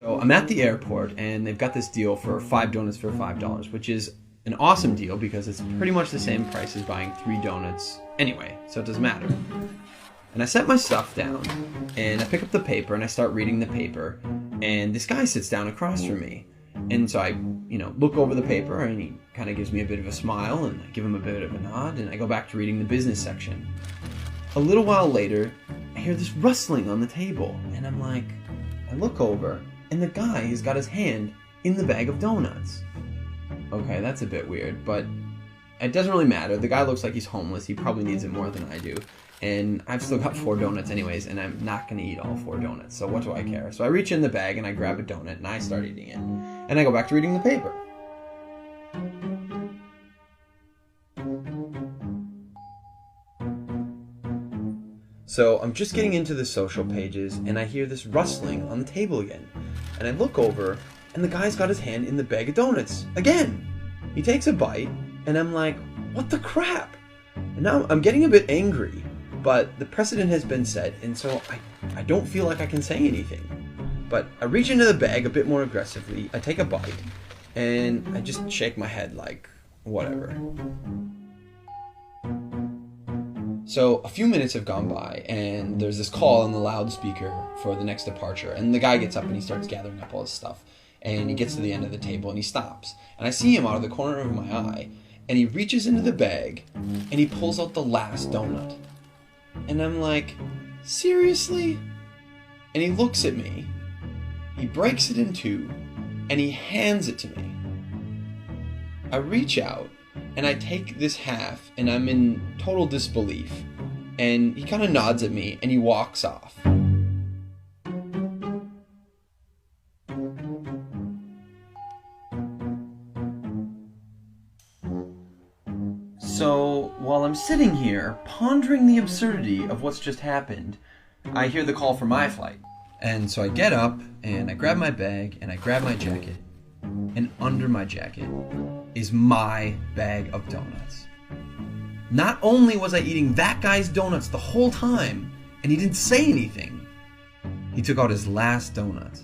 So I'm at the airport and they've got this deal for 5 donuts for $5, which is an awesome deal because it's pretty much the same price as buying 3 donuts anyway, so it doesn't matter. And I set my stuff down and I pick up the paper and I start reading the paper, and this guy sits down across from me. And so I, look over the paper and he kind of gives me a bit of a smile and I give him a bit of a nod and I go back to reading the business section. A little while later, I hear this rustling on the table and I look over and the guy has got his hand in the bag of donuts. Okay, that's a bit weird, but it doesn't really matter. The guy looks like he's homeless. He probably needs it more than I do. And I've still got 4 donuts anyways, and I'm not going to eat all 4 donuts, so what do I care? So I reach in the bag and I grab a donut and I start eating it. And I go back to reading the paper. So I'm just getting into the social pages and I hear this rustling on the table again. And I look over and the guy's got his hand in the bag of donuts again. He takes a bite and I'm like, what the crap? And now I'm getting a bit angry, but the precedent has been set and so I don't feel like I can say anything. But I reach into the bag a bit more aggressively, I take a bite, and I just shake my head like, whatever. So a few minutes have gone by and there's this call on the loudspeaker for the next departure, and the guy gets up and he starts gathering up all his stuff and he gets to the end of the table and he stops, and I see him out of the corner of my eye and he reaches into the bag and he pulls out the last donut, and I'm like, seriously? And he looks at me, he breaks it in 2 and he hands it to me. I reach out and I take this half and I'm in total disbelief, and he kind of nods at me and he walks off. So while I'm sitting here pondering the absurdity of what's just happened, I hear the call for my flight. And so I get up and I grab my bag and I grab my jacket, and under my jacket is my bag of donuts. Not only was I eating that guy's donuts the whole time and he didn't say anything, he took out his last donut